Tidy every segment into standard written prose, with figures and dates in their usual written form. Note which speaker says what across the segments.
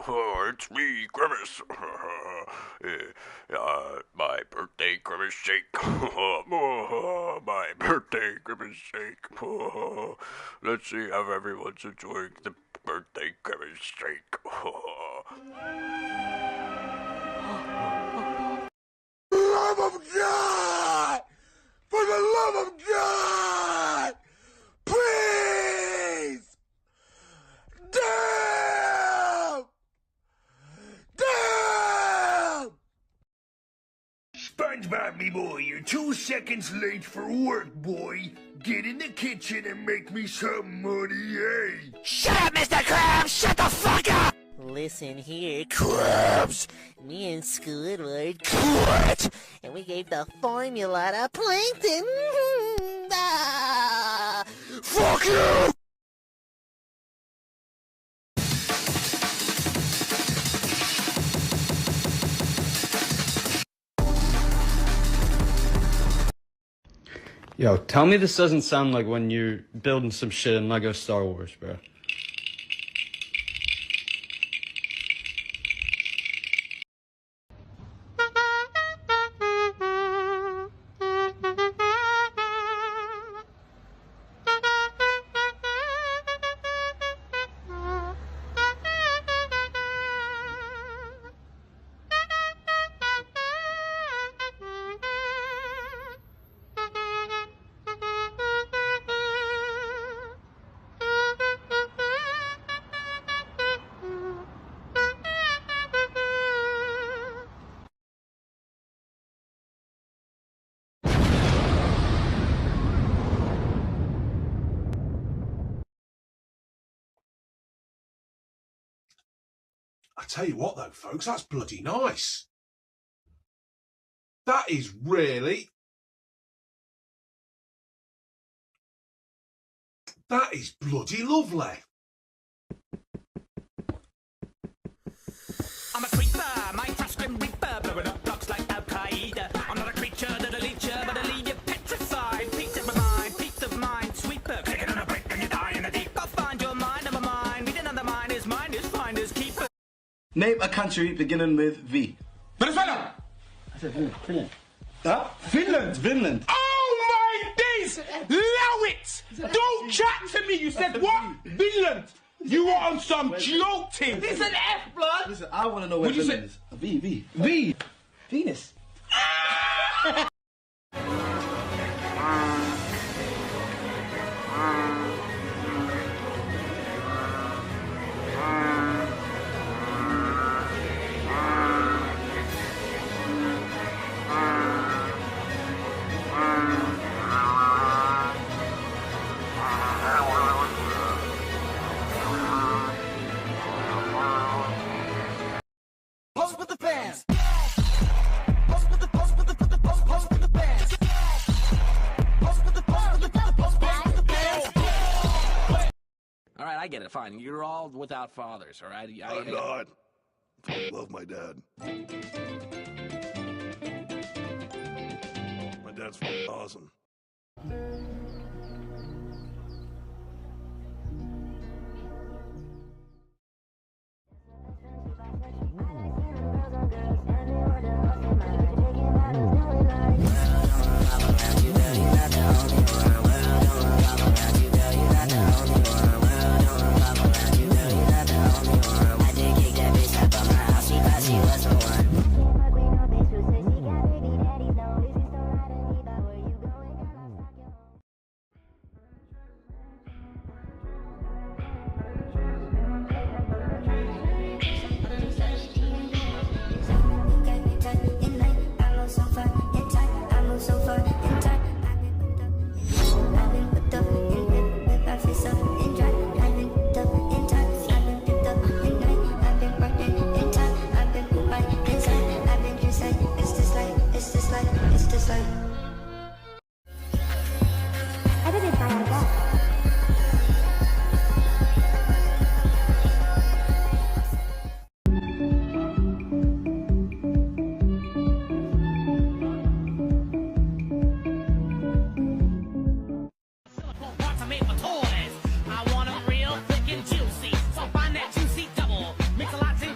Speaker 1: Oh, it's me, Grimace. My birthday Grimace shake. My birthday Grimace shake. Let's see how everyone's enjoying the birthday Grimace shake.
Speaker 2: Love of God! For the love of God! Please! Damn! Damn! SpongeBob, me boy, you're 2 seconds late for work, boy. Get in the kitchen and make me some money, eh?
Speaker 3: Shut up, Mr. Krabs! Shut the fuck up! Listen here, Krabs. Me and Squidward quit, and we gave the formula to Plankton.
Speaker 2: Fuck you!
Speaker 4: Yo, tell me this doesn't sound like when you're building some shit in Lego Star Wars, bro.
Speaker 5: I tell you what though, folks, that's bloody nice. That is really... That is bloody lovely.
Speaker 6: I'm a creeper, my trust grim reaper, blowing up blocks like Al Qaeda. I'm not a creature that'll eat you, but I'll leave you petrified. Peace of mind, sweeper. Clicking on a brick and you die in the deep. Go find your mind, I'm a mind. Read another mind is finders keeper.
Speaker 7: Name a country beginning with V.
Speaker 5: Venezuela!
Speaker 7: I said Finland. Finland.
Speaker 5: Huh?
Speaker 7: Finland. Finland.
Speaker 5: Oh my days! Allow it! Don't chat to me, you said what? Finland! You were on some joke thing!
Speaker 6: It's an F, blood!
Speaker 7: Listen, I want to know where
Speaker 5: What'd you
Speaker 7: Finland
Speaker 5: say?
Speaker 7: is. V. V. V. Venus.
Speaker 3: Post with the fans!
Speaker 6: Alright, I get it, fine. You're all without fathers, alright?
Speaker 2: I'm not. I love my dad. My dad's awesome.
Speaker 6: I want 'em real thick and juicy, so find that juicy double. Mix a lot in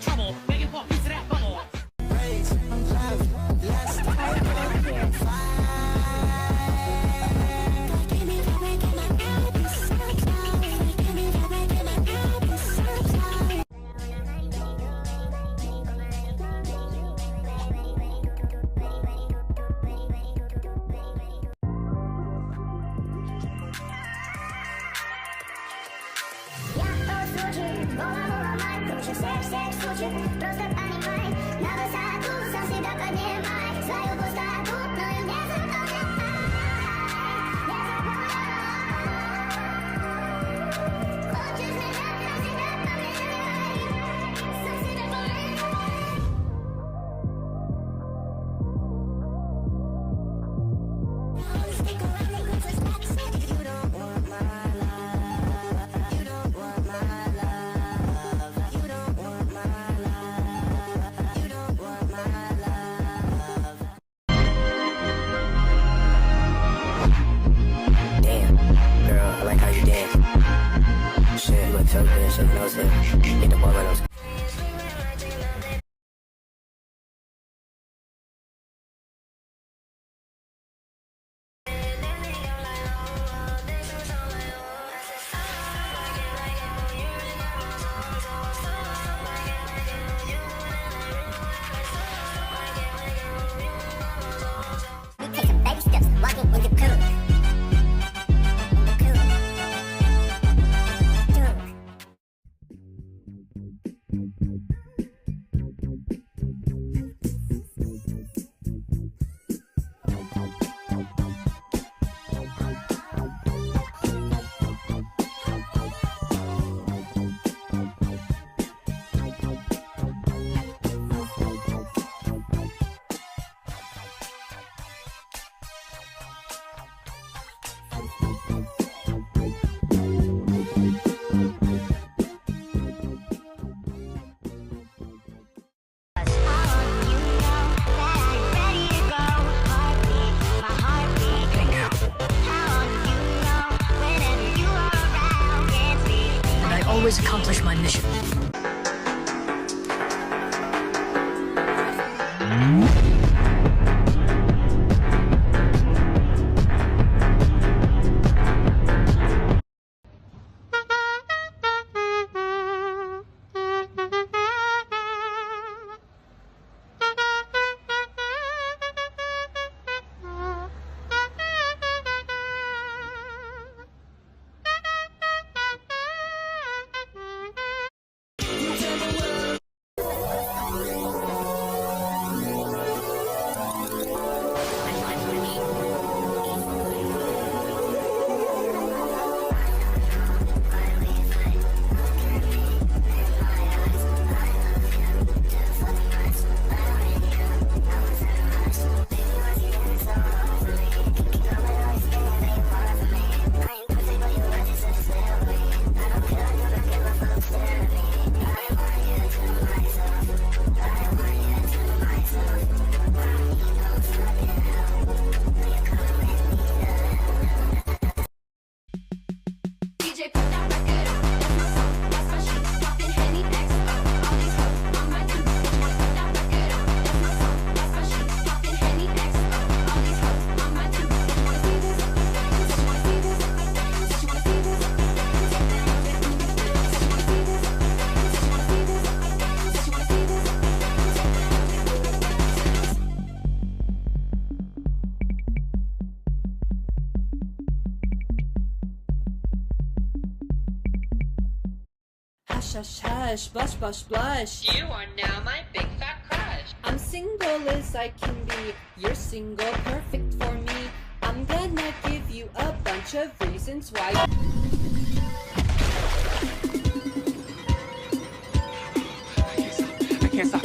Speaker 8: Always accomplish my mission.
Speaker 9: Hush, hush, blush, blush, blush.
Speaker 10: You are now my big fat crush.
Speaker 9: I'm single as I can be. You're single, perfect for me. I'm gonna give you a bunch of reasons why.
Speaker 5: I can't stop.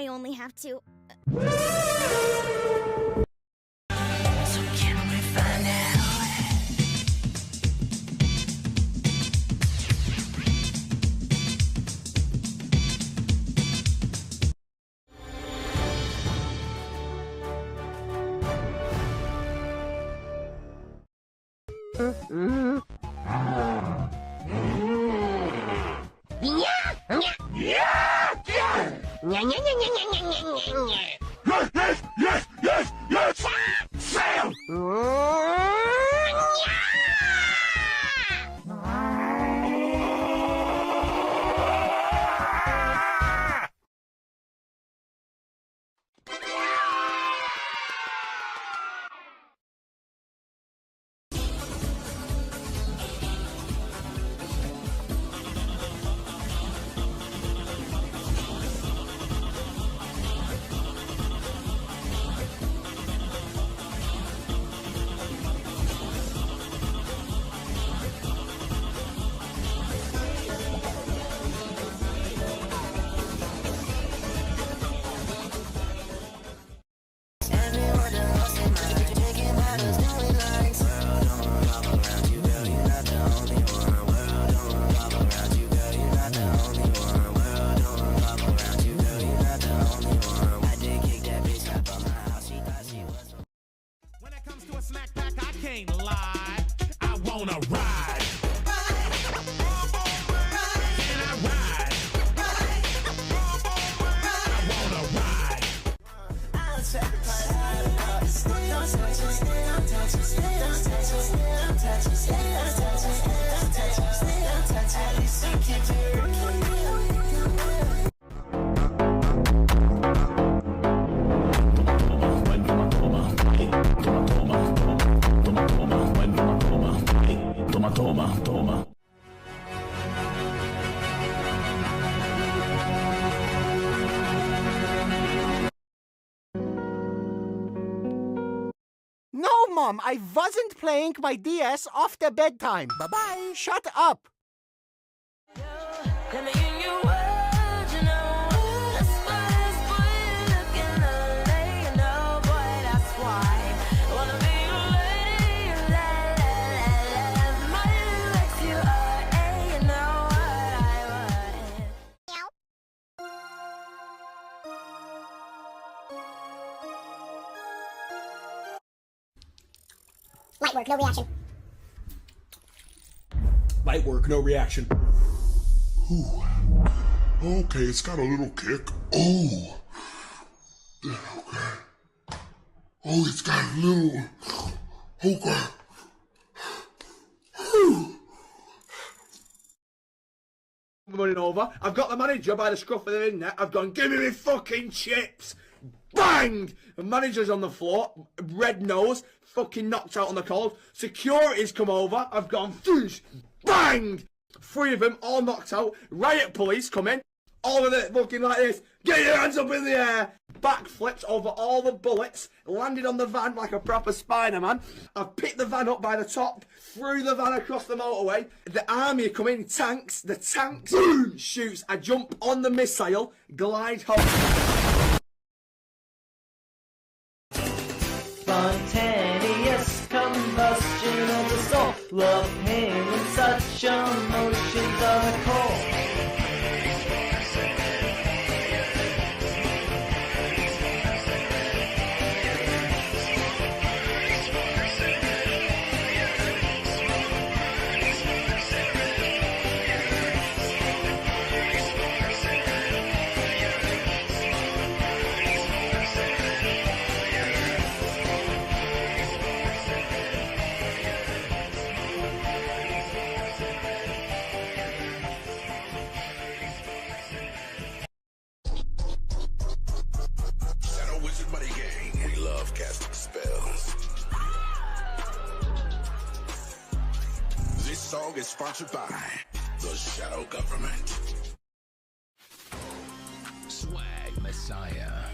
Speaker 11: I only have to.
Speaker 3: So can we find out?
Speaker 2: Yes! Sam!
Speaker 12: No, Mom, I wasn't playing my DS after bedtime. Bye-bye. Shut up.
Speaker 11: Light work, no reaction.
Speaker 5: Light work, no reaction.
Speaker 2: Ooh. Okay, it's got a little kick. Oh. Okay. Oh, it's got a little... Okay.
Speaker 5: Running over. I've got the manager by the scruff of the neck. I've gone, give me my fucking chips. Bang! The manager's on the floor, red nose, fucking knocked out on the cold. Security's come over. I've gone, foosh, bang! 3 of them all knocked out. Riot police come in. All of it looking like this. Get your hands up in the air. Backflips over all the bullets. Landed on the van like a proper Spider-Man. I've picked the van up by the top. Threw the van across the motorway. The army come in, tanks. The tanks, boom, shoots. I jump on the missile. Glide home.
Speaker 13: Spontaneous combustion of the soul. Love, pain, and such emotions are the core.
Speaker 2: This song is sponsored by the Shadow Government.
Speaker 14: Swag Messiah.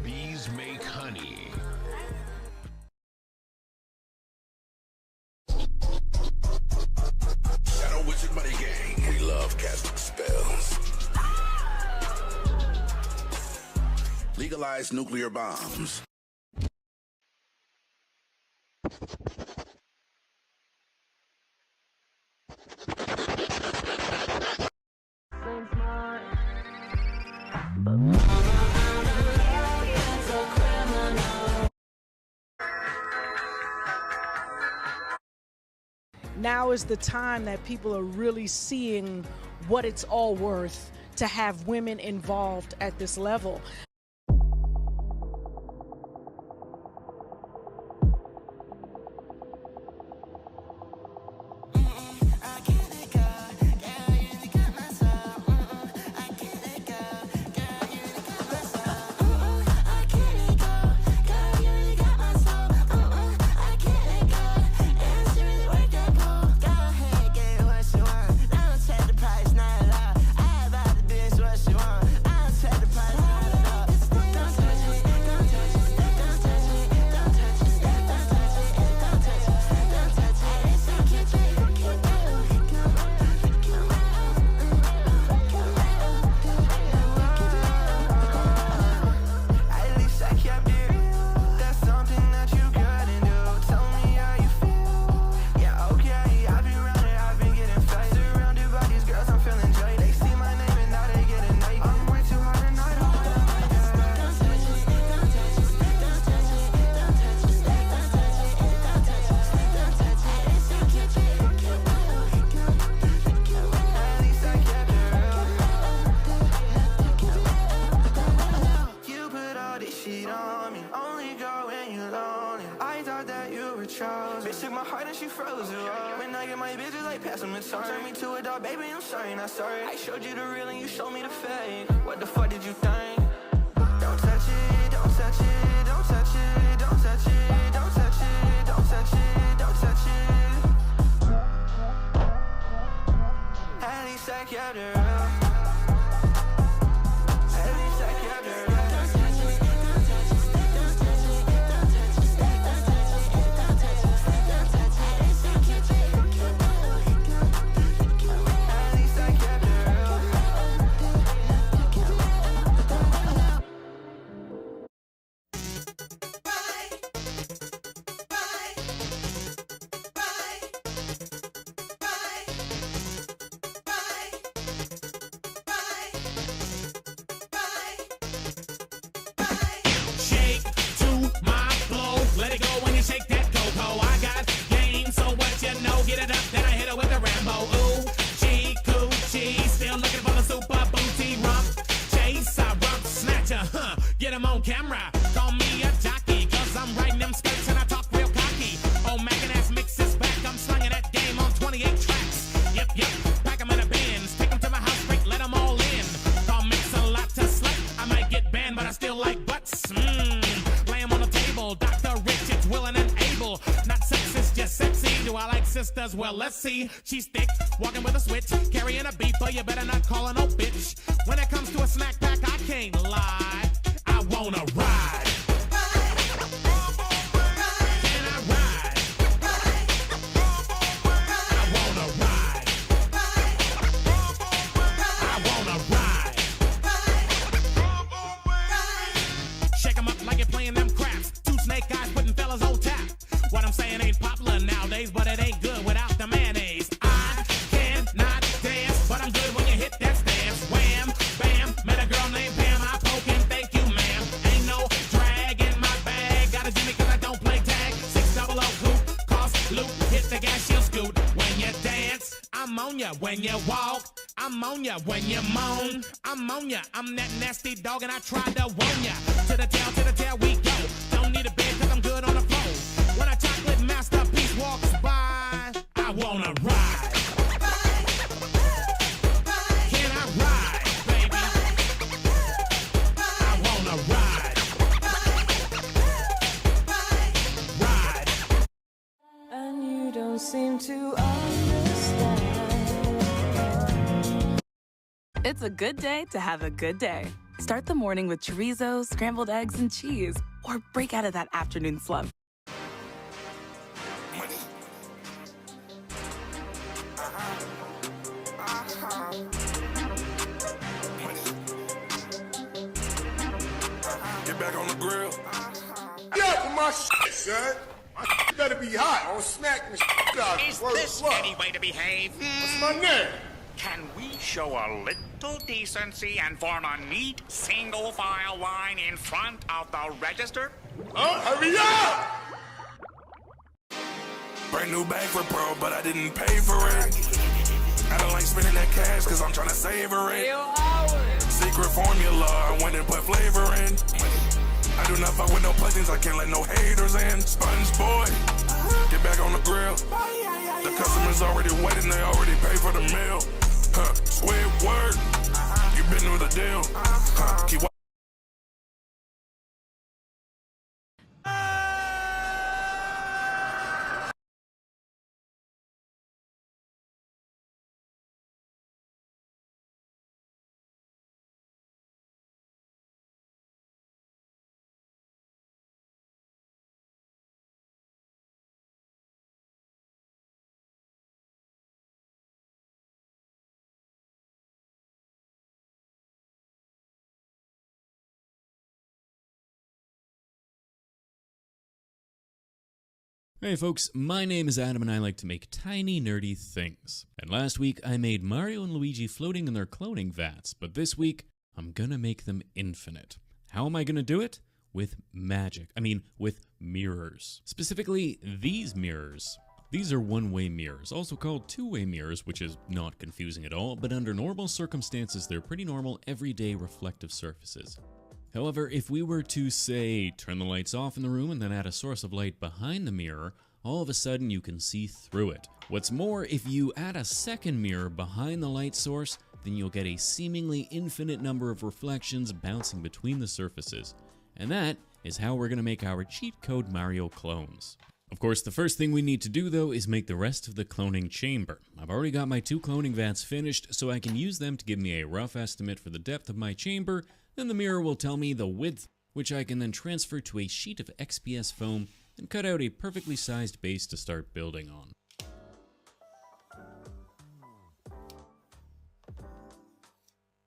Speaker 14: Bees make honey.
Speaker 2: Shadow Wizard Money Gang.
Speaker 11: legalize nuclear bombs.
Speaker 15: Now is the time that people are really seeing what it's all worth to have women involved at this level.
Speaker 16: Bitch took my heart and she froze it up. When I get my bitches like pass them the time. Turn me to a dog, baby, I'm sorry, not sorry. I showed you the real and you showed me the fake. What the fuck did you think? Don't touch it, don't touch it, don't touch it, don't touch it, don't touch it, don't touch it, don't touch it. At least I kept it real. At least I kept it real.
Speaker 6: Get him on camera, call me a jockey, cause I'm riding them skirts and I talk real cocky. Oh, Mac and ass mixes back, I'm slinging that game on 28 tracks. Yep, pack them in a bins, take them to my house, straight, let them all in. Call mix a lot to slut, I might get banned, but I still like butts. Lay them on the table, Dr. Richards, willing and able. Not sexist, just sexy. Do I like sisters? Well, let's see. She's thick, walking with a switch, carrying a beeper, you better not call her no bitch. When it comes to a snack pack, I can't lie. I wanna ride. Can I ride? I wanna ride. I wanna ride. Shake 'em up like you're playing them craps. Two snake eyes putting fellas on tap. What I'm saying ain't popular nowadays, but it ain't good without the mayonnaise. I cannot dance, but I'm good when you hit that stance. Wham, bam, met a girl named Pam. I poke and thank you, ma'am. Ain't no drag in my bag. Got a Jimmy cause I don't play tag. 600 coupe, cost loop, hit the gas, she'll scoot. When you dance, I'm on ya. When you walk, I'm on ya. When you moan, I'm on ya. I'm that nasty dog and I tried to warn ya. To the tail we go. Don't need a bed cause I'm good on the floor. When a chocolate masterpiece walks by, I wanna ride. Can I ride, baby? I wanna ride. Ride.
Speaker 17: And you don't seem to understand.
Speaker 18: It's a good day to have a good day. Start the morning with chorizo, scrambled eggs, and cheese. Or break out of that afternoon slump.
Speaker 16: Get back on the grill.
Speaker 2: Yeah, for my shit, son. My shit better be hot or smack the shit out of you.
Speaker 19: Is
Speaker 2: Word
Speaker 19: this
Speaker 2: of love.
Speaker 19: any way to behave?
Speaker 2: What's my name?
Speaker 19: Can we show a little decency and form a neat single file line in front of the register?
Speaker 2: Hurry up!
Speaker 16: Brand new bag for pro, but I didn't pay for it. I don't like spending that cash cause I'm trying to savor it. Secret formula, I went and put flavor in. I do not fuck with no pussies, I can't let no haters in. Sponge boy, get back on the grill. The customers already waiting, they already paid for the meal. Sweet word, you been through the deal. Keep
Speaker 20: Hey folks, my name is Adam and I like to make tiny nerdy things. And last week I made Mario and Luigi floating in their cloning vats, but this week I'm gonna make them infinite. How am I gonna do it? With magic. With mirrors. Specifically, these mirrors. These are one-way mirrors, also called two-way mirrors, which is not confusing at all, but under normal circumstances they're pretty normal, everyday reflective surfaces. However, if we were to, say, turn the lights off in the room and then add a source of light behind the mirror, all of a sudden you can see through it. What's more, if you add a second mirror behind the light source, then you'll get a seemingly infinite number of reflections bouncing between the surfaces. And that is how we're going to make our cheat code Mario clones. Of course, the first thing we need to do though is make the rest of the cloning chamber. I've already got my 2 cloning vats finished, so I can use them to give me a rough estimate for the depth of my chamber. Then the mirror will tell me the width, which I can then transfer to a sheet of XPS foam and cut out a perfectly sized base to start building on.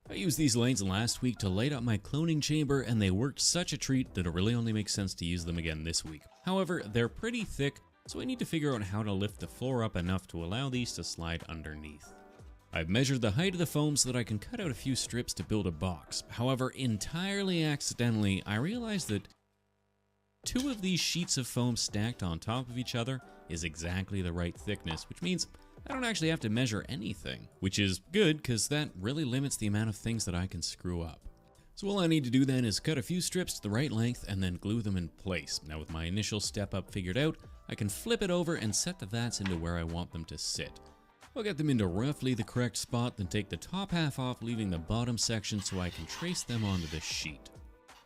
Speaker 20: I used these lights last week to light up my cloning chamber and they worked such a treat that it really only makes sense to use them again this week. However, they're pretty thick, so I need to figure out how to lift the floor up enough to allow these to slide underneath. I've measured the height of the foam so that I can cut out a few strips to build a box. However, entirely accidentally, I realized that 2 of these sheets of foam stacked on top of each other is exactly the right thickness, which means I don't actually have to measure anything, which is good because that really limits the amount of things that I can screw up. So all I need to do then is cut a few strips to the right length and then glue them in place. Now with my initial step up figured out, I can flip it over and set the vats into where I want them to sit. I'll get them into roughly the correct spot, then take the top half off, leaving the bottom section so I can trace them onto the sheet.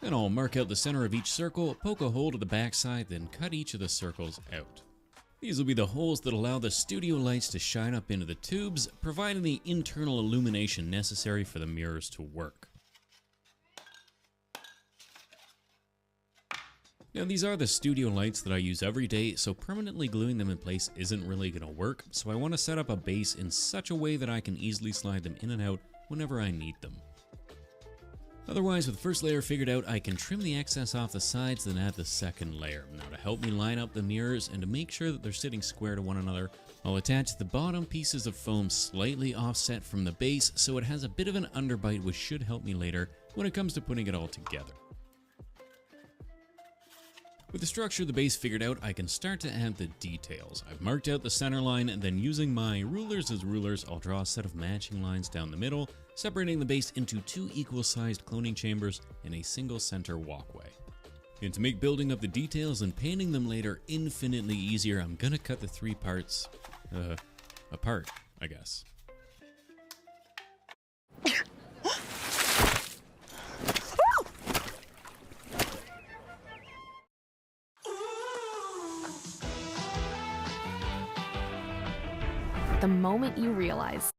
Speaker 20: Then I'll mark out the center of each circle, poke a hole to the backside, then cut each of the circles out. These will be the holes that allow the studio lights to shine up into the tubes, providing the internal illumination necessary for the mirrors to work. Now these are the studio lights that I use every day, so permanently gluing them in place isn't really going to work, so I want to set up a base in such a way that I can easily slide them in and out whenever I need them. Otherwise, with the first layer figured out, I can trim the excess off the sides, then add the second layer. Now to help me line up the mirrors and to make sure that they're sitting square to one another, I'll attach the bottom pieces of foam slightly offset from the base so it has a bit of an underbite, which should help me later when it comes to putting it all together. With the structure of the base figured out, I can start to add the details. I've marked out the center line, and then using my rulers as rulers, I'll draw a set of matching lines down the middle, separating the base into 2 equal-sized cloning chambers and a single center walkway. And to make building up the details and painting them later infinitely easier, I'm gonna cut the 3 parts, apart, I guess.
Speaker 18: The moment you realize.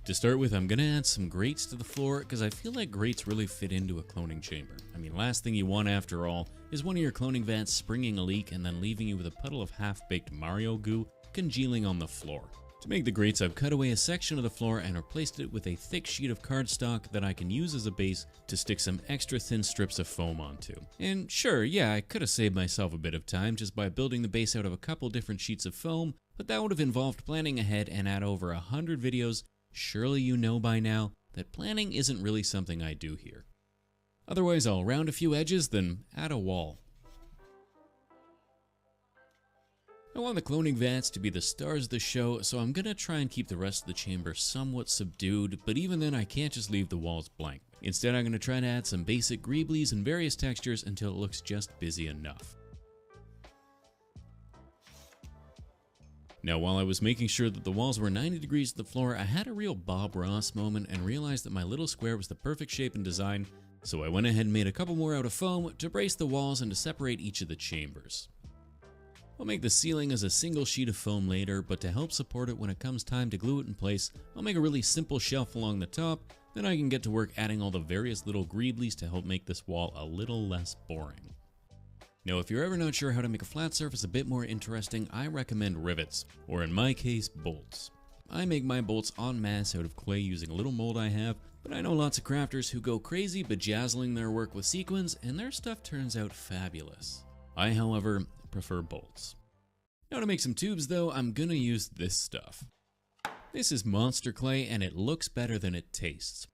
Speaker 20: To start with, I'm gonna add some grates to the floor because I feel like grates really fit into a cloning chamber. Last thing you want after all is one of your cloning vats springing a leak and then leaving you with a puddle of half-baked Mario goo congealing on the floor. To make the grates, I've cut away a section of the floor and replaced it with a thick sheet of cardstock that I can use as a base to stick some extra thin strips of foam onto. And sure, yeah, I could have saved myself a bit of time just by building the base out of a couple different sheets of foam, but that would have involved planning ahead, and at over 100 videos, surely you know by now that planning isn't really something I do here. Otherwise, I'll round a few edges, then add a wall. I want the cloning vats to be the stars of the show, so I'm gonna try and keep the rest of the chamber somewhat subdued, but even then I can't just leave the walls blank. Instead, I'm gonna try to add some basic greeblies and various textures until it looks just busy enough. Now, while I was making sure that the walls were 90 degrees to the floor, I had a real Bob Ross moment and realized that my little square was the perfect shape and design, so I went ahead and made a couple more out of foam to brace the walls and to separate each of the chambers. I'll make the ceiling as a single sheet of foam later, but to help support it when it comes time to glue it in place, I'll make a really simple shelf along the top, then I can get to work adding all the various little greeblies to help make this wall a little less boring. Now, if you're ever not sure how to make a flat surface a bit more interesting, I recommend rivets, or in my case, bolts. I make my bolts en masse out of clay using a little mold I have, but I know lots of crafters who go crazy bedazzling their work with sequins, and their stuff turns out fabulous. I, however, prefer bolts. Now to make some tubes though, I'm gonna use this stuff. This is monster clay and it looks better than it tastes.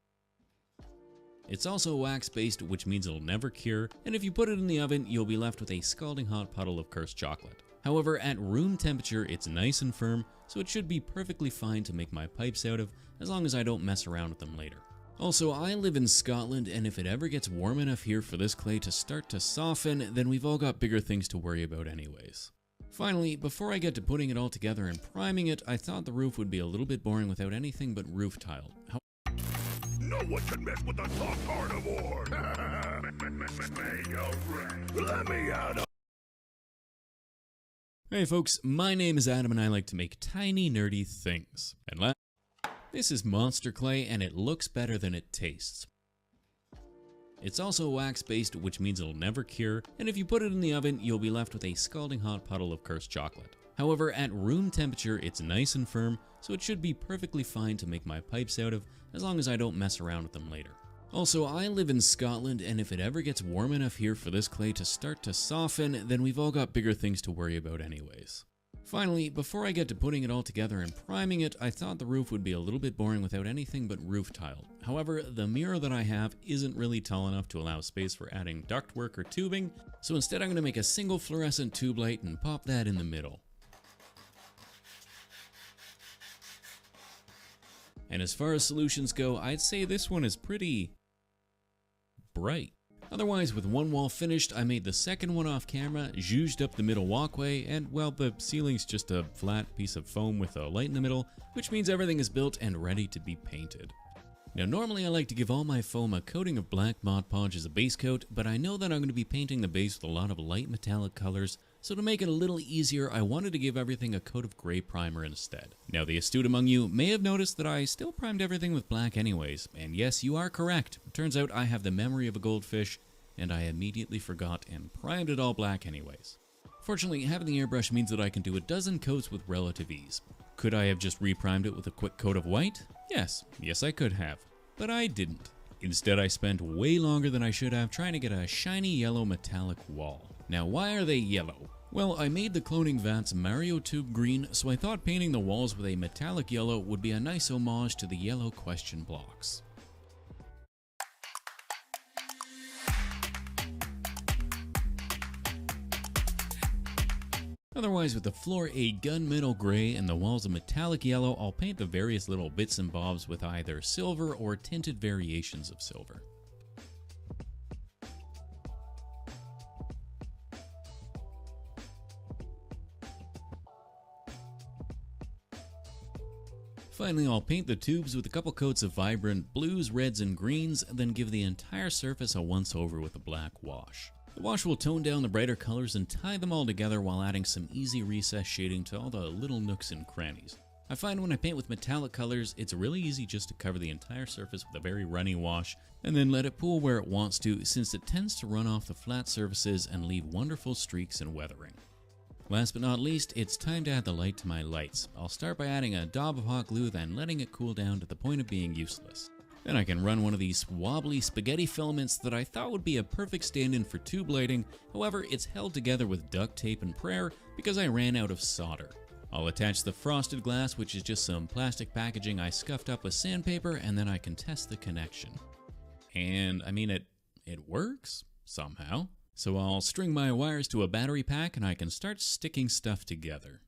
Speaker 20: It's also wax based, which means it'll never cure, and if you put it in the oven, you'll be left with a scalding hot puddle of cursed chocolate. However, at room temperature, it's nice and firm, so it should be perfectly fine to make my pipes out of, as long as I don't mess around with them later. Also, I live in Scotland, and if it ever gets warm enough here for this clay to start to soften, then we've all got bigger things to worry about anyways. Finally, before I get to putting it all together and priming it, I thought the roof would be a little bit boring without anything but roof tile.
Speaker 2: No one can mess with the top carnivore! Let me out of...
Speaker 20: Hey folks, my name is Adam and I like to make tiny nerdy things. And this is monster clay and it looks better than it tastes. It's also wax based, which means it'll never cure, and if you put it in the oven, you'll be left with a scalding hot puddle of cursed chocolate. However, at room temperature, it's nice and firm, so it should be perfectly fine to make my pipes out of, as long as I don't mess around with them later. Also, I live in Scotland, and if it ever gets warm enough here for this clay to start to soften, then we've all got bigger things to worry about anyways. Finally, before I get to putting it all together and priming it, I thought the roof would be a little bit boring without anything but roof tile. However, the mirror that I have isn't really tall enough to allow space for adding ductwork or tubing, so instead I'm going to make a single fluorescent tube light and pop that in the middle. And as far as solutions go, I'd say this one is pretty bright. Otherwise, with one wall finished, I made the second one off camera, zhuzhed up the middle walkway, and well, the ceiling's just a flat piece of foam with a light in the middle, which means everything is built and ready to be painted. Now normally I like to give all my foam a coating of black Mod Podge as a base coat, but I know that I'm going to be painting the base with a lot of light metallic colors, so to make it a little easier, I wanted to give everything a coat of gray primer instead. Now the astute among you may have noticed that I still primed everything with black anyways, and yes, you are correct. Turns out I have the memory of a goldfish, and I immediately forgot and primed it all black anyways. Fortunately, having the airbrush means that I can do a dozen coats with relative ease. Could I have just reprimed it with a quick coat of white? Yes I could have, but I didn't. Instead, I spent way longer than I should have trying to get a shiny yellow metallic wall. Now, why are they yellow? Well, I made the cloning vats Mario Tube green, so I thought painting the walls with a metallic yellow would be a nice homage to the yellow question blocks. Otherwise, with the floor a gunmetal gray and the walls a metallic yellow, I'll paint the various little bits and bobs with either silver or tinted variations of silver. Finally, I'll paint the tubes with a couple coats of vibrant blues, reds, and greens, then give the entire surface a once-over with a black wash. The wash will tone down the brighter colors and tie them all together while adding some easy recess shading to all the little nooks and crannies. I find when I paint with metallic colors, it's really easy just to cover the entire surface with a very runny wash, and then let it pool where it wants to, since it tends to run off the flat surfaces and leave wonderful streaks and weathering. Last but not least, it's time to add the light to my lights. I'll start by adding a daub of hot glue, then letting it cool down to the point of being useless. Then I can run one of these wobbly spaghetti filaments that I thought would be a perfect stand-in for tube lighting. However, it's held together with duct tape and prayer because I ran out of solder. I'll attach the frosted glass, which is just some plastic packaging I scuffed up with sandpaper, and then I can test the connection. And I mean, it works somehow. So I'll string my wires to a battery pack and I can start sticking stuff together.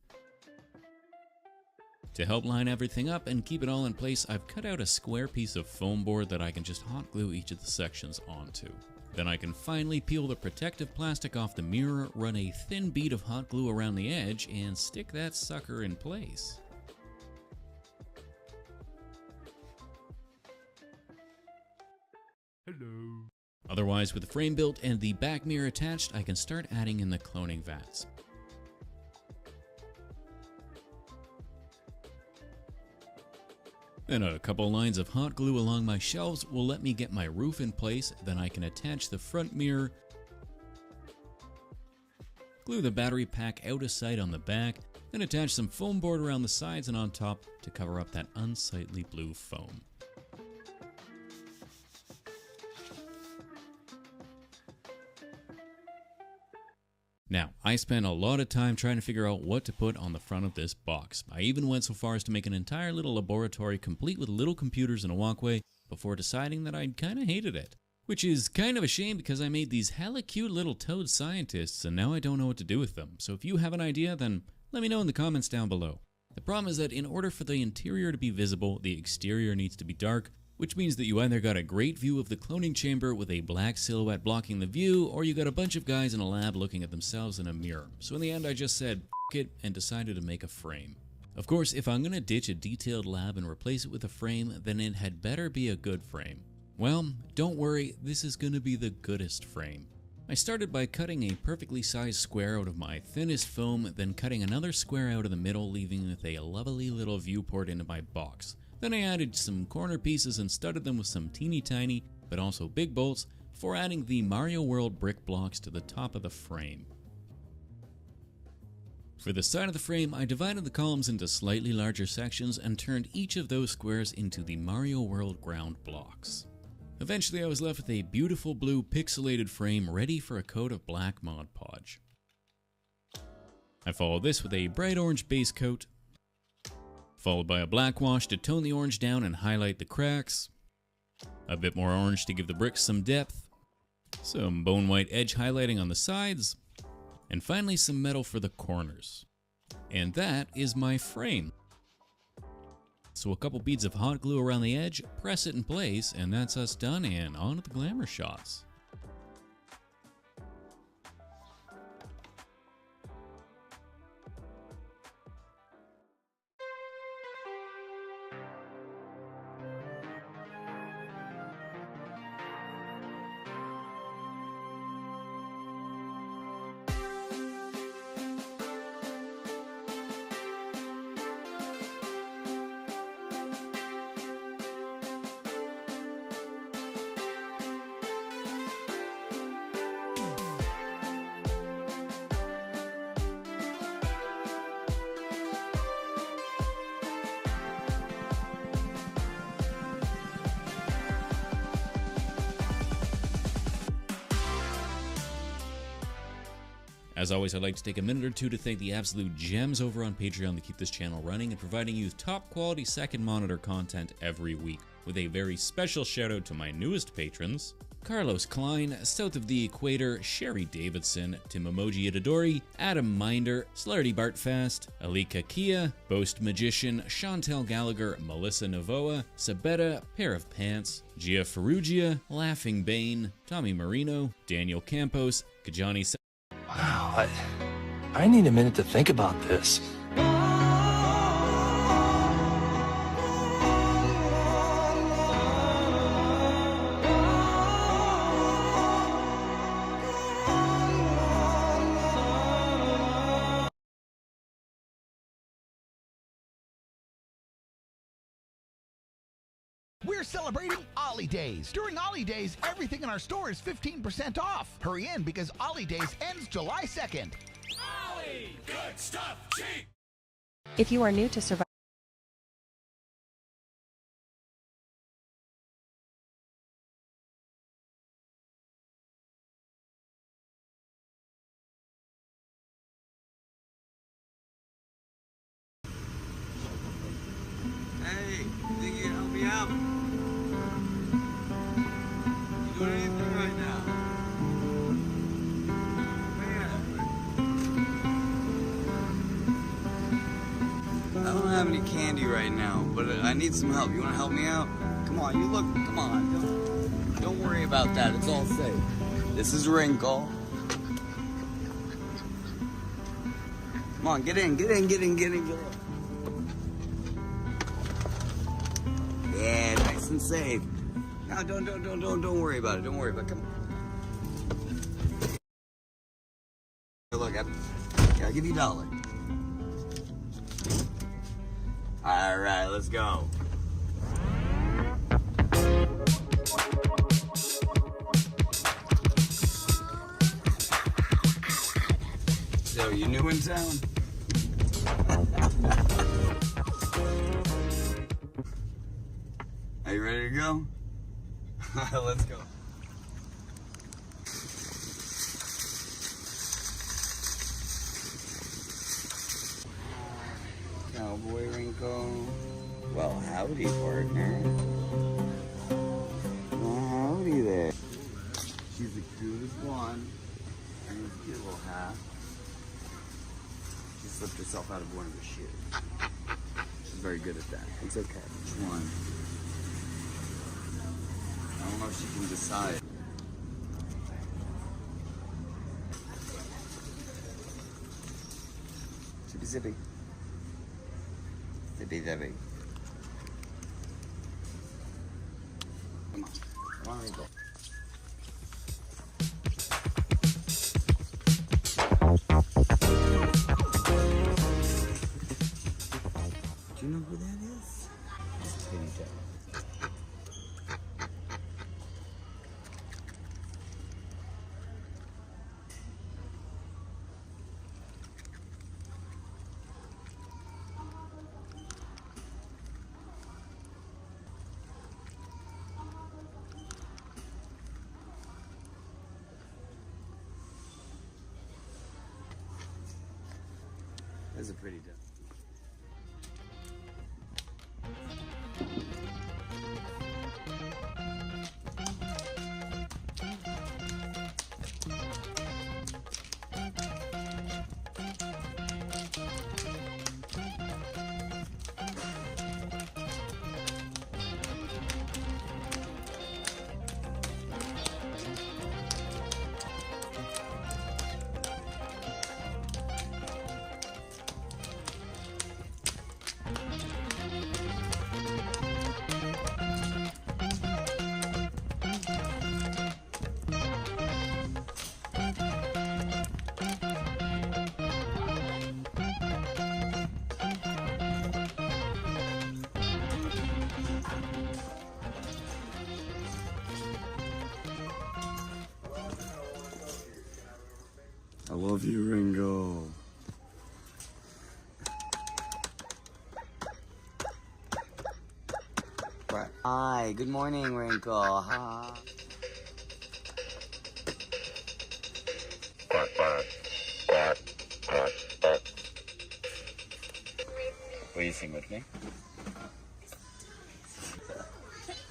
Speaker 20: To help line everything up and keep it all in place, I've cut out a square piece of foam board that I can just hot glue each of the sections onto. Then I can finally peel the protective plastic off the mirror, run a thin bead of hot glue around the edge, and stick that sucker in place.
Speaker 2: Hello.
Speaker 20: Otherwise, with the frame built and the back mirror attached, I can start adding in the cloning vats. Then a couple lines of hot glue along my shelves will let me get my roof in place. Then I can attach the front mirror, glue the battery pack out of sight on the back, then attach some foam board around the sides and on top to cover up that unsightly blue foam. Now, I spent a lot of time trying to figure out what to put on the front of this box. I even went so far as to make an entire little laboratory complete with little computers and a walkway before deciding that I kinda hated it. Which is kind of a shame because I made these hella cute little toad scientists and now I don't know what to do with them. So if you have an idea, then let me know in the comments down below. The problem is that in order for the interior to be visible, the exterior needs to be dark, which means that you either got a great view of the cloning chamber with a black silhouette blocking the view, or you got a bunch of guys in a lab looking at themselves in a mirror. So in the end I just said, F it, and decided to make a frame. Of course, if I'm gonna ditch a detailed lab and replace it with a frame, then it had better be a good frame. Well, don't worry, this is gonna be the goodest frame. I started by cutting a perfectly sized square out of my thinnest foam, then cutting another square out of the middle, leaving with a lovely little viewport into my box. Then I added some corner pieces and studded them with some teeny tiny, but also big bolts, before adding the Mario World brick blocks to the top of the frame. For the side of the frame, I divided the columns into slightly larger sections and turned each of those squares into the Mario World ground blocks. Eventually I was left with a beautiful blue pixelated frame ready for a coat of black Mod Podge. I followed this with a bright orange base coat, followed by a black wash to tone the orange down and highlight the cracks, a bit more orange to give the bricks some depth, some bone white edge highlighting on the sides, and finally some metal for the corners. And that is my frame. So a couple beads of hot glue around the edge, press it in place, and that's us done, and on to the glamour shots. As always, I'd like to take a minute or two to thank the absolute gems over on Patreon that keep this channel running and providing you with top quality second monitor content every week. With a very special shout out to my newest patrons, Carlos Klein, South of the Equator, Sherry Davidson, Tim Emoji Itadori, Adam Minder, Slarty Bartfast, Alika Kia, Boast Magician, Chantel Gallagher, Melissa Navoa, Sabetta, Pair of Pants, Gia Ferrugia, Laughing Bane, Tommy Marino, Daniel Campos, Kajani.
Speaker 21: Wow, I need a minute to think about this.
Speaker 22: We're celebrating Ollie Days. During Ollie Days, everything in our store is 15% off. Hurry in because Ollie Days ends July 2nd.
Speaker 2: Good stuff, cheap!
Speaker 1: If you are new to Survivor,
Speaker 4: Hey, think you can help me out? You doing anything right now? I don't have any candy right now, but I need some help. You want to help me out? Come on, come on. Don't worry about that. It's all safe. This is Wrinkle. Come on, get in. Yeah, nice and safe. No, don't worry about it. Don't worry about it. Come on. Look, I'll give you $1. All right, let's go. So, you new in town? Are you ready to go? Let's go. Cowboy Wrinkle. Well, howdy, partner. Well, howdy there. She's the cutest one. And this cute little hat. She slipped herself out of one of her shoes. She's very good at that. It's okay. Which one? I don't know if she can decide. Zippy zippy. Zippy zippy. Come on. Come on, Wrinkle. Do you know who that is? It's Kitty Jack. That's a pretty duck. I love you, Ringo. Hi, good morning, Wrinkle. Hi. Will you sing with me?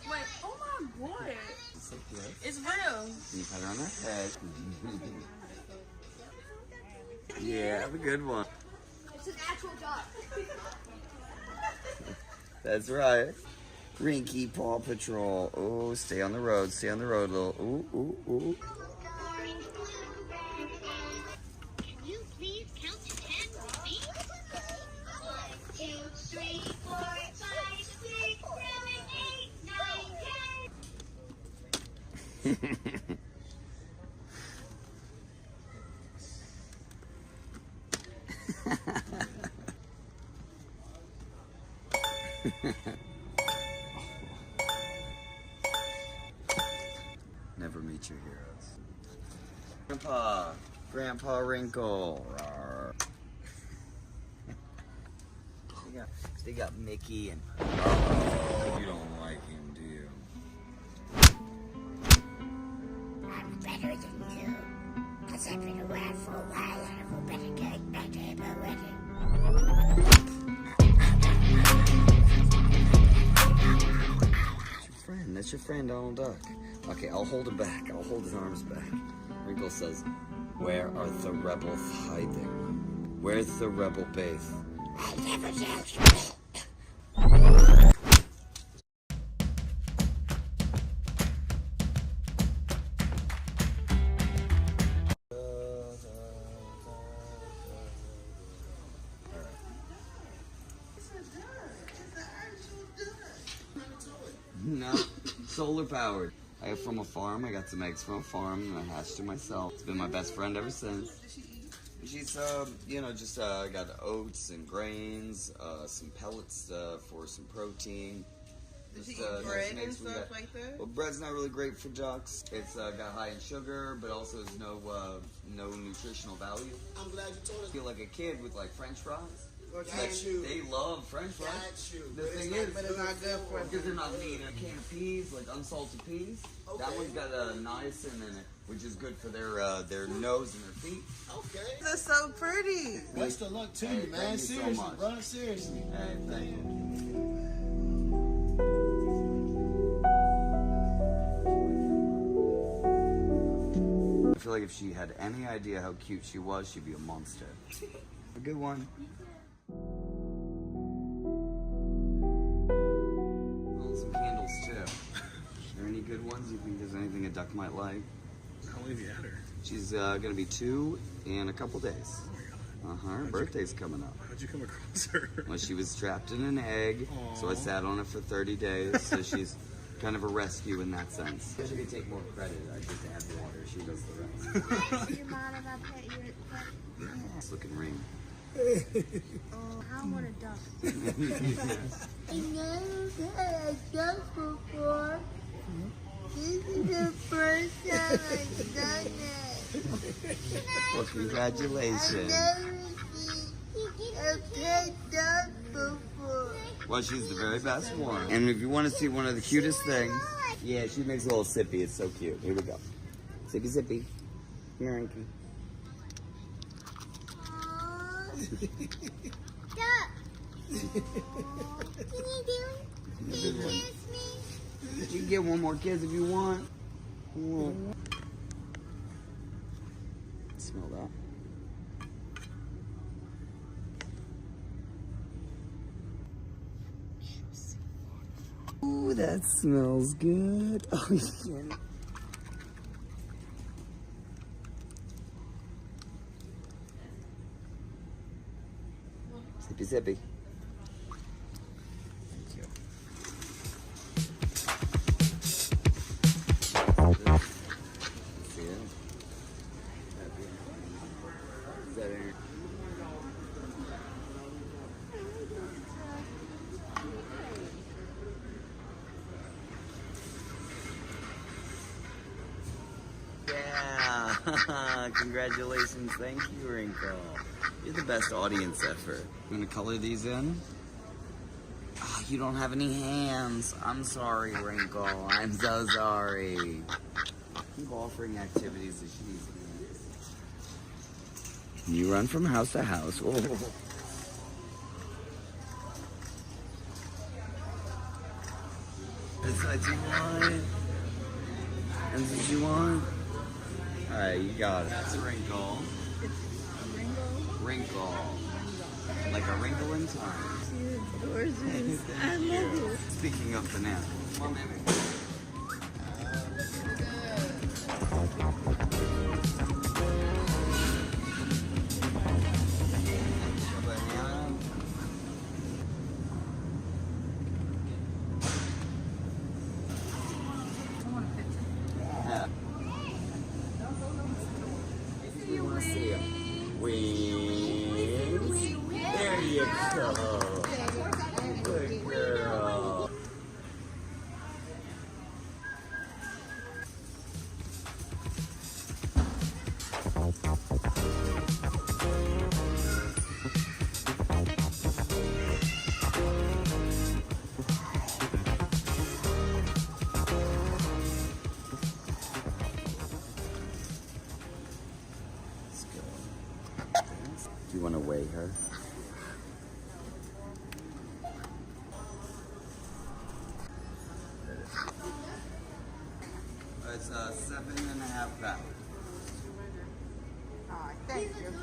Speaker 23: Wait, oh my boy. It's real.
Speaker 4: You put it on her head. Yeah, have a good one.
Speaker 23: It's an actual dog.
Speaker 4: That's right. Rinky Paw Patrol. Oh, stay on the road, little. Ooh, ooh, ooh.
Speaker 24: Can you please count to 10 with me? 1, 2, 3, 4, 5, 6, 7, 8, 9, 10.
Speaker 4: Never meet your heroes. Grandpa Wrinkle. Rawr. They got Mickey and... Oh, you don't like him, do you?
Speaker 24: I'm better than you. Cause I've been around for a while and I'm better get better already.
Speaker 4: That's your friend, Donald Duck. Okay, I'll hold him back. I'll hold his arms back. Wrinkle says, where are the rebels hiding? Where's the rebel base?
Speaker 24: I'll never tell you.
Speaker 4: No, solar powered. I have from a farm. I got some eggs from a farm and I hatched her myself. It's been my best friend ever since. She's, you know, just got oats and grains, some pellets for some protein.
Speaker 7: Does she eat bread and stuff like that?
Speaker 4: Well, bread's not really great for ducks. It's got high in sugar, but also has no nutritional value.
Speaker 12: I'm glad you told us.
Speaker 4: I feel like a kid with like French fries.
Speaker 12: Got you.
Speaker 4: They love French fries.
Speaker 12: Got you.
Speaker 4: The thing is,
Speaker 7: but it's not good for
Speaker 4: because they're not gonna eat a can of peas, like unsalted peas. Okay. That one's got niacin in it, which is good for their nose and their feet.
Speaker 12: Okay.
Speaker 7: They're so pretty.
Speaker 12: Best of luck to you, man.
Speaker 4: Thank you
Speaker 12: Seriously,
Speaker 4: so much.
Speaker 12: bro. Seriously.
Speaker 4: Hey, thank you. I feel like if she had any idea how cute she was, she'd be a monster. A good one. Well, some candles too. Are there any good ones? You think there's anything a duck might like?
Speaker 8: How long have you had her?
Speaker 4: She's gonna be 2 in a couple days.
Speaker 8: Oh my god.
Speaker 4: Her birthday's coming up.
Speaker 8: How'd you come across her?
Speaker 4: Well, she was trapped in an egg, so I sat on it for 30 days. So she's kind of a rescue in that sense. She could take more credit. I just add water. She does the rest.
Speaker 24: Your mom about pet your pet.
Speaker 4: Nice looking ring.
Speaker 24: Oh, I want a duck. I never had a duck before. This is the first time I've done it.
Speaker 4: Well, congratulations.
Speaker 24: I've never seen a pet duck before.
Speaker 4: Well, she's the very best one. And if you want to see one of the cutest things, yeah, she makes a little sippy. It's so cute. Here we go. Sippy, sippy. Here, Inky.
Speaker 24: Duck. Can you do it? Can you kiss me?
Speaker 4: You can get one more kiss if you want. Yeah. Smell that. Ooh, that smells good. Oh, yeah. Sippy, sippy. Thank you. See it? Is that it? Yeah. Congratulations. Thank you, Wrinkle. You're the best audience ever. I'm gonna color these in. Oh, you don't have any hands. I'm sorry, Wrinkle. I'm so sorry. Keep offering activities that she needs hands. You run from house to house. Oh. That's what you want. That's what you want. Alright, you got it. That's a wrinkle. Wrinkle. Like a wrinkle in time.
Speaker 24: Gorgeous. I love you.
Speaker 4: Speaking of banana. Come on, baby. There you go. Good girl. Do you want to weigh her? It's 7.5 pounds.
Speaker 7: Oh, thank you.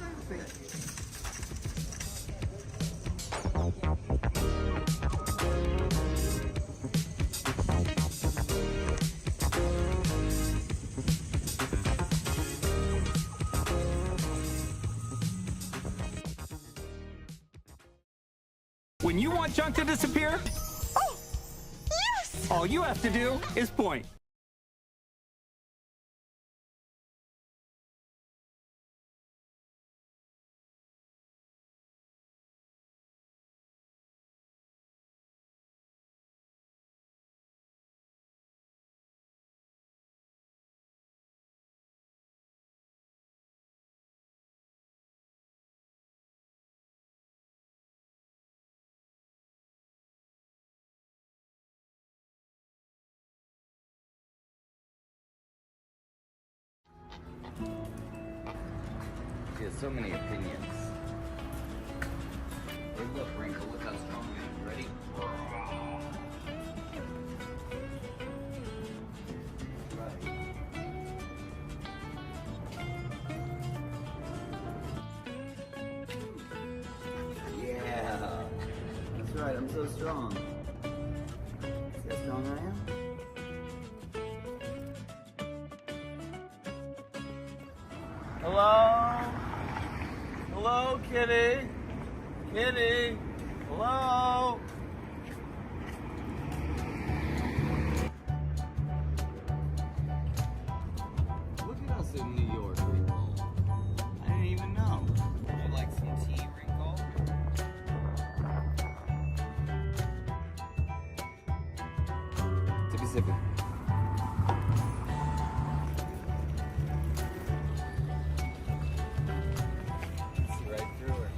Speaker 6: When you want junk to disappear,
Speaker 7: Oh, yes!
Speaker 6: all you have to do is point.
Speaker 4: She has so many opinions. Hey, look, Wrinkle, look how strong I am. Ready? Yeah, that's right. I'm so strong. See how strong I am? Hello? Hello, kitty? Kitty? Hello? Look at us in New York, Wrinkle. I didn't even know. Would you like some tea, Wrinkle? Sippy sippy. See right through her.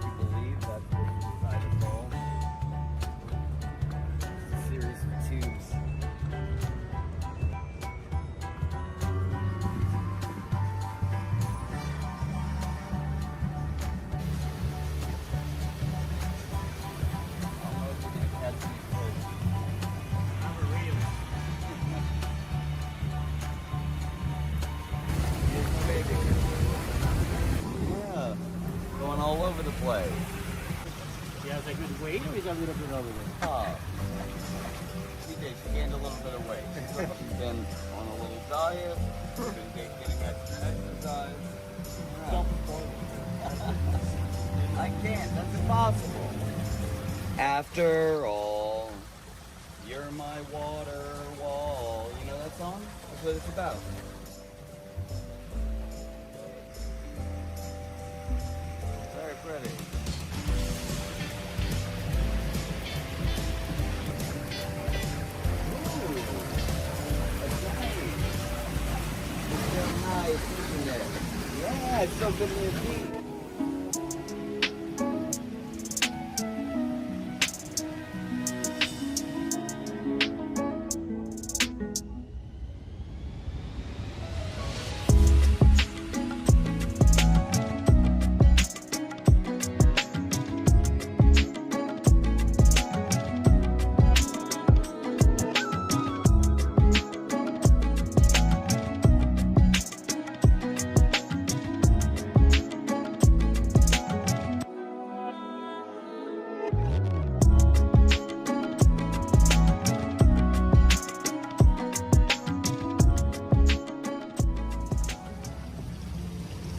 Speaker 4: You believe that's what's inside her bowl? It's a series of tubes. I don't know if you're gonna catch me first. Never really. Yeah, going all over the place.
Speaker 12: He has a good weight or is a little bit over there?
Speaker 4: Oh. She gained a little bit of weight. She's been on a little diet. She's been getting extra exercise. Yeah. I can't. That's impossible. After all, you're my water wall. You know that song? That's what it's about. Very pretty. Ooh, that's nice. It's so nice, isn't it? Yeah, it's so good to your feet.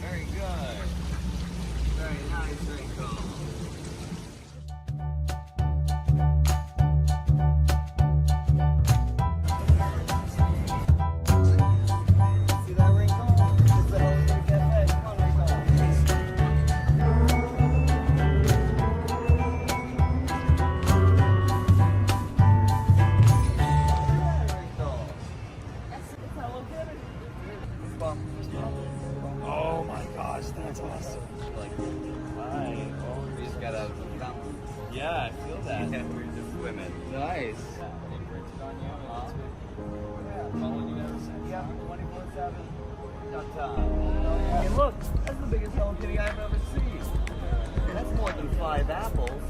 Speaker 4: Very good. Very nice, Wrinkle. See that, Wrinkle? It's the Hollywood Cafe. Come on, Wrinkle.
Speaker 12: Oh my gosh, that's awesome.
Speaker 4: Like, hi. We just got out of the fountain.
Speaker 12: Yeah, I feel that.
Speaker 4: Yeah, we're just swimming. Nice. Imprinted on you, huh? Yeah, following you ever since. Yeah, 24/7. Got time. Oh, yeah. Hey, look, that's the biggest Hello Kitty I've ever seen. That's more than 5 apples.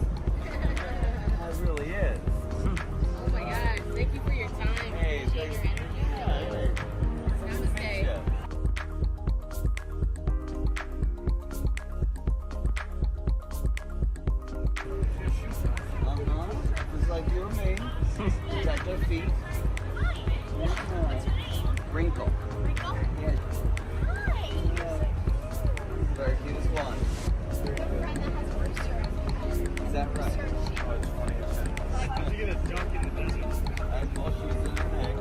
Speaker 4: That really is.
Speaker 23: Oh my god, thank you for your time.
Speaker 4: Hey,
Speaker 23: Appreciate your energy. Namaste.
Speaker 4: Just like you and me. Check their feet. Wrinkle. Yeah. Very cutest one. Is that right?
Speaker 8: You get a dunk in the desert.
Speaker 4: While she was in her egg.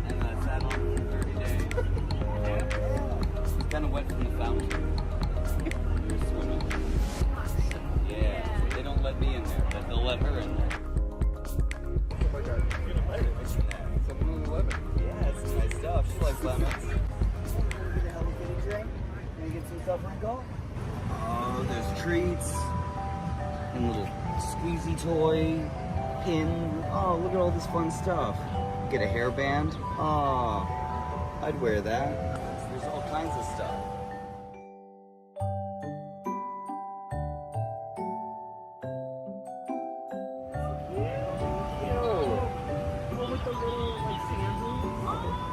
Speaker 4: And I sat on her for 30 days. It's kind of wet from the fountain. You're swimming. Yeah, they don't let me in there, but they'll let her in there.
Speaker 8: Oh my god, you get a lemon. It's 7-Eleven.
Speaker 4: Yeah, it's nice stuff. She likes lemons. Get a Hello Kitty drink? Can you get some stuff, Wrinkle? Oh, there's treats. And little squeezy toy. Pin. Oh, look at all this fun stuff. Get a hairband. Oh, I'd wear that. There's all kinds of stuff.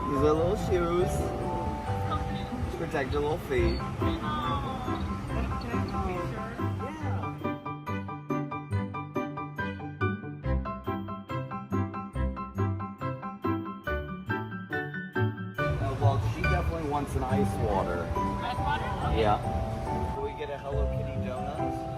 Speaker 4: These are little shoes to protect your little feet. Well, she definitely wants an ice water.
Speaker 23: Ice water?
Speaker 4: Yeah. Can we get a Hello Kitty donut?